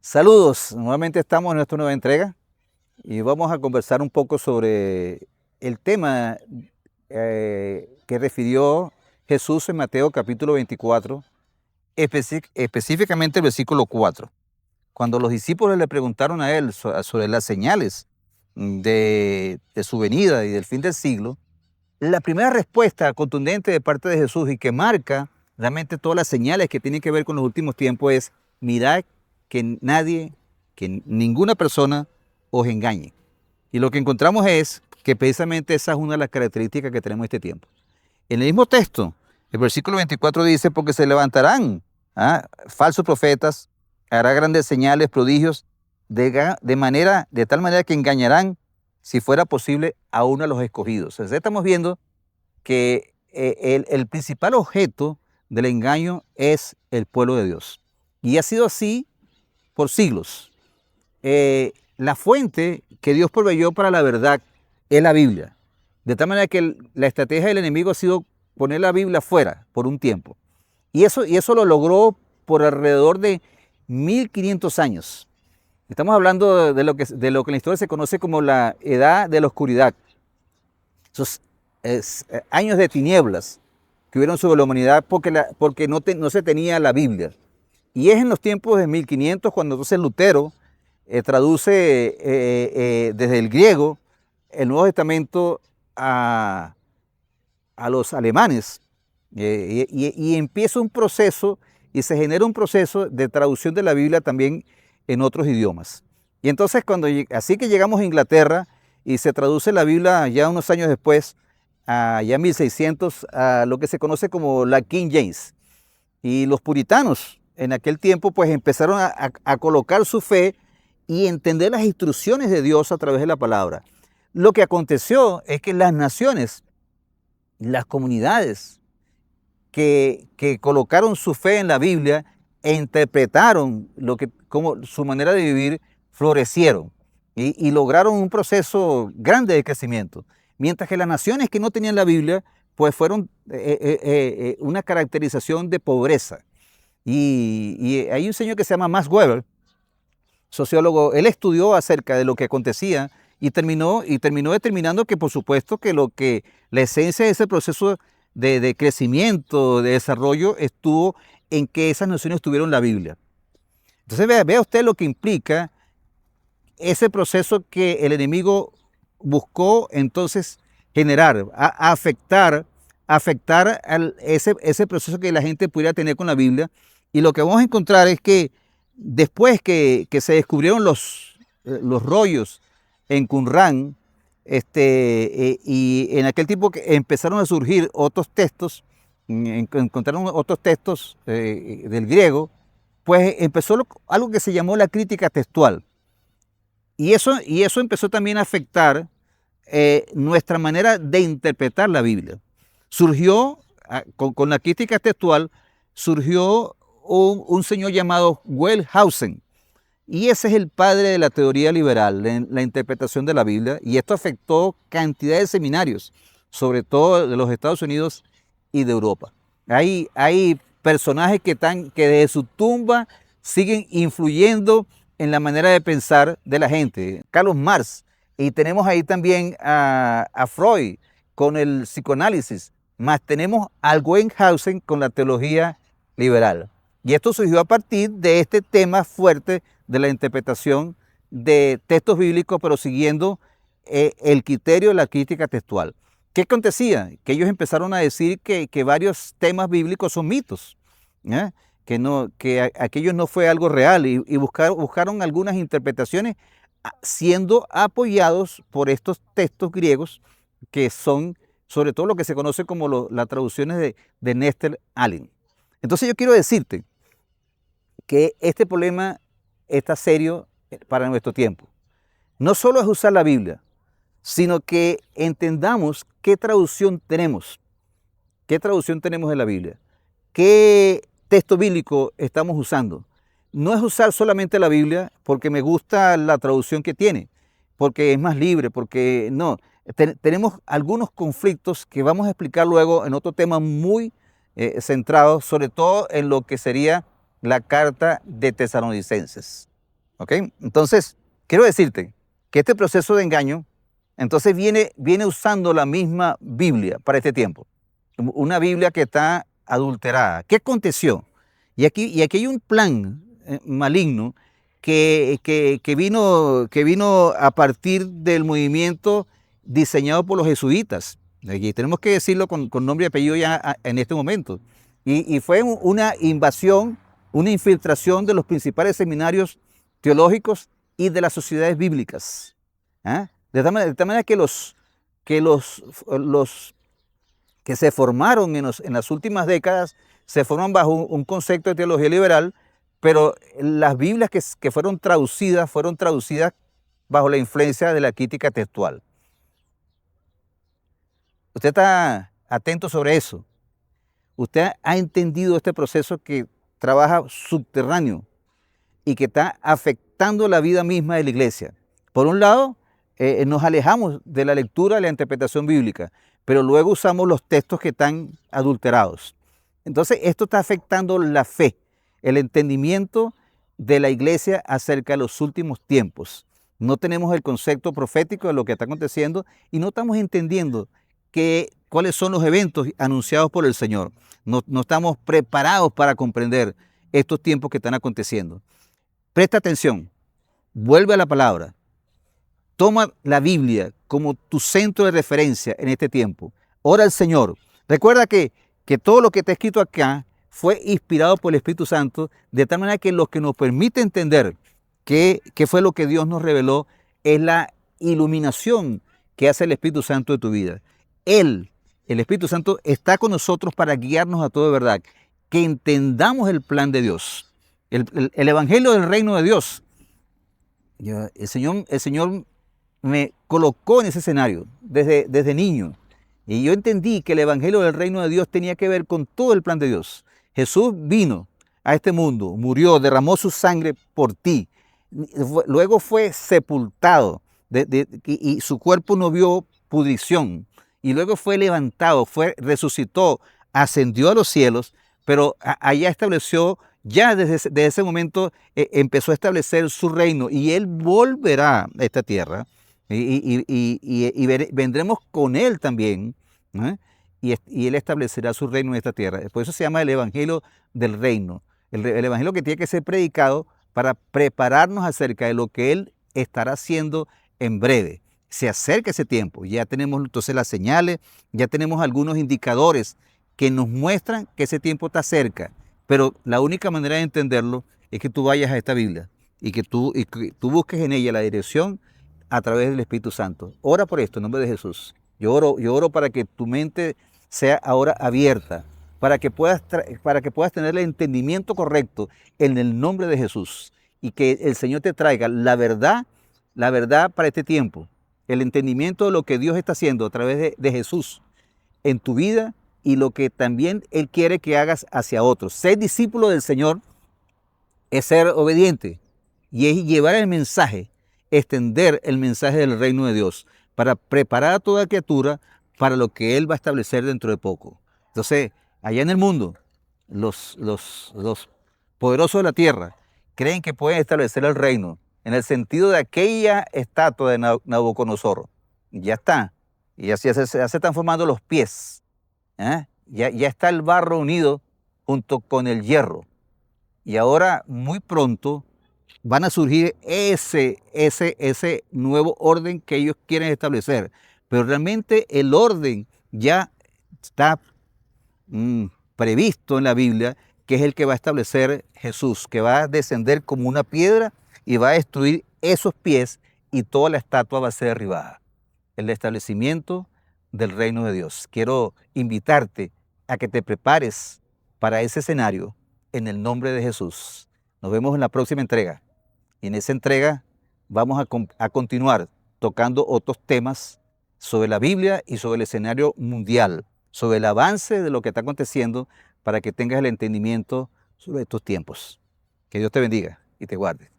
Saludos, nuevamente estamos en nuestra nueva entrega y vamos a conversar un poco sobre el tema que refirió Jesús en Mateo capítulo 24, específicamente el versículo 4. Cuando los discípulos le preguntaron a él sobre las señales de su venida y del fin del siglo, la primera respuesta contundente de parte de Jesús y que marca realmente todas las señales que tienen que ver con los últimos tiempos es: mirad que nadie, que ninguna persona os engañe. Y lo que encontramos es que precisamente esa es una de las características que tenemos en este tiempo. En el mismo texto, el versículo 24 dice: porque se levantarán falsos profetas, hará grandes señales, prodigios, de tal manera que engañarán, si fuera posible, aún a los escogidos. Entonces estamos viendo que el principal objeto del engaño es el pueblo de Dios. Y ha sido así por siglos. La fuente que Dios proveyó para la verdad es la Biblia. De tal manera que la estrategia del enemigo ha sido poner la Biblia fuera por un tiempo. Y eso lo logró por alrededor de 1500 años. Estamos hablando de lo que en la historia se conoce como la edad de la oscuridad. Esos años de tinieblas que hubieron sobre la humanidad porque no se tenía la Biblia. Y es en los tiempos de 1500 cuando entonces Lutero traduce desde el griego el Nuevo Testamento a los alemanes y empieza un proceso y se genera un proceso de traducción de la Biblia también en otros idiomas. Y entonces así que llegamos a Inglaterra y se traduce la Biblia ya unos años después, ya en 1600, a lo que se conoce como la King James. Y los puritanos en aquel tiempo pues empezaron a colocar su fe y entender las instrucciones de Dios a través de la palabra. Lo que aconteció es que las naciones, las comunidades que colocaron su fe en la Biblia e interpretaron como su manera de vivir, florecieron y lograron un proceso grande de crecimiento. Mientras que las naciones que no tenían la Biblia pues fueron una caracterización de pobreza. Y hay un señor que se llama Max Weber, sociólogo. Él estudió acerca de lo que acontecía y terminó determinando que, por supuesto, que la esencia de ese proceso de crecimiento, de desarrollo, estuvo en que esas naciones tuvieron la Biblia. Entonces vea usted lo que implica ese proceso que el enemigo buscó entonces generar, afectar ese proceso que la gente pudiera tener con la Biblia. Y lo que vamos a encontrar es que después que se descubrieron los rollos en Qumrán, y en aquel tiempo que empezaron a surgir otros textos, encontraron otros textos del griego, pues empezó algo que se llamó la crítica textual. Y eso empezó también a afectar nuestra manera de interpretar la Biblia. Surgió, con la crítica textual, surgió un señor llamado Wellhausen, y ese es el padre de la teoría liberal, la interpretación de la Biblia, y esto afectó cantidad de seminarios, sobre todo de los Estados Unidos y de Europa. Hay personajes que desde su tumba siguen influyendo en la manera de pensar de la gente. Carlos Marx, y tenemos ahí también a Freud con el psicoanálisis, más tenemos al Wellhausen con la teología liberal. Y esto surgió a partir de este tema fuerte de la interpretación de textos bíblicos, pero siguiendo el criterio de la crítica textual. ¿Qué acontecía? Que ellos empezaron a decir que varios temas bíblicos son mitos, que aquello no fue algo real, y buscaron algunas interpretaciones siendo apoyados por estos textos griegos que son sobre todo lo que se conoce como las traducciones de Nestor Aland. Entonces yo quiero decirte que este problema está serio para nuestro tiempo. No solo es usar la Biblia, sino que entendamos qué traducción tenemos de la Biblia, qué texto bíblico estamos usando. No es usar solamente la Biblia porque me gusta la traducción que tiene, porque es más libre, porque no. Tenemos algunos conflictos que vamos a explicar luego en otro tema muy centrado, sobre todo en lo que sería la carta de Tesalonicenses. ¿ok? Entonces, quiero decirte que este proceso de engaño, entonces viene usando la misma Biblia para este tiempo. Una Biblia que está adulterada. ¿Qué aconteció? Y aquí hay un plan maligno que vino a partir del movimiento diseñado por los jesuitas. Y tenemos que decirlo con nombre y apellido ya en este momento. Y fue una invasión, una infiltración de los principales seminarios teológicos y de las sociedades bíblicas. ¿Ah? De tal manera que los que se formaron en las últimas décadas se forman bajo un concepto de teología liberal, pero las Biblias que fueron traducidas bajo la influencia de la crítica textual. Usted está atento sobre eso. Usted ha entendido este proceso que trabaja subterráneo y que está afectando la vida misma de la iglesia. Por un lado, nos alejamos de la lectura y la interpretación bíblica, pero luego usamos los textos que están adulterados. Entonces, esto está afectando la fe, el entendimiento de la iglesia acerca de los últimos tiempos. No tenemos el concepto profético de lo que está aconteciendo y no estamos entendiendo cuáles son los eventos anunciados por el Señor. No estamos preparados para comprender estos tiempos que están aconteciendo. Presta atención, vuelve a la palabra. Toma la Biblia como tu centro de referencia en este tiempo. Ora al Señor. Recuerda que todo lo que está escrito acá fue inspirado por el Espíritu Santo, de tal manera que lo que nos permite entender qué fue lo que Dios nos reveló es la iluminación que hace el Espíritu Santo de tu vida. El Espíritu Santo está con nosotros para guiarnos a toda verdad, que entendamos el plan de Dios, el evangelio del reino de Dios. El Señor me colocó en ese escenario desde niño. Y yo entendí que el evangelio del reino de Dios tenía que ver con todo el plan de Dios. Jesús vino a este mundo, murió, derramó su sangre por ti. Luego fue sepultado y su cuerpo no vio pudrición. Y luego fue levantado, resucitó, ascendió a los cielos, pero allá estableció, ya desde ese momento empezó a establecer su reino y Él volverá a esta tierra. Y vendremos con Él también, ¿eh? Y Él establecerá su reino en esta tierra. Por eso se llama el Evangelio del Reino. El Evangelio que tiene que ser predicado para prepararnos acerca de lo que Él estará haciendo en breve. Se acerca ese tiempo. Ya tenemos entonces las señales, ya tenemos algunos indicadores que nos muestran que ese tiempo está cerca. Pero la única manera de entenderlo es que tú vayas a esta Biblia y que tú busques en ella la dirección a través del Espíritu Santo. Ora por esto en nombre de Jesús. Yo oro para que tu mente sea ahora abierta, para que puedas tener el entendimiento correcto en el nombre de Jesús y que el Señor te traiga la verdad para este tiempo, el entendimiento de lo que Dios está haciendo a través de Jesús en tu vida y lo que también Él quiere que hagas hacia otros. Ser discípulo del Señor es ser obediente y es llevar el mensaje, extender el mensaje del reino de Dios para preparar a toda criatura para lo que Él va a establecer dentro de poco. Entonces, allá en el mundo, los poderosos de la tierra creen que pueden establecer el reino en el sentido de aquella estatua de Nabucodonosor. Ya está. Y así ya se están formando los pies. ¿Eh? Ya está el barro unido junto con el hierro. Y ahora, muy pronto, van a surgir ese nuevo orden que ellos quieren establecer. Pero realmente el orden ya está previsto en la Biblia, que es el que va a establecer Jesús, que va a descender como una piedra y va a destruir esos pies y toda la estatua va a ser derribada. El establecimiento del reino de Dios. Quiero invitarte a que te prepares para ese escenario en el nombre de Jesús. Nos vemos en la próxima entrega. Y en esa entrega vamos a continuar tocando otros temas sobre la Biblia y sobre el escenario mundial, sobre el avance de lo que está aconteciendo para que tengas el entendimiento sobre estos tiempos. Que Dios te bendiga y te guarde.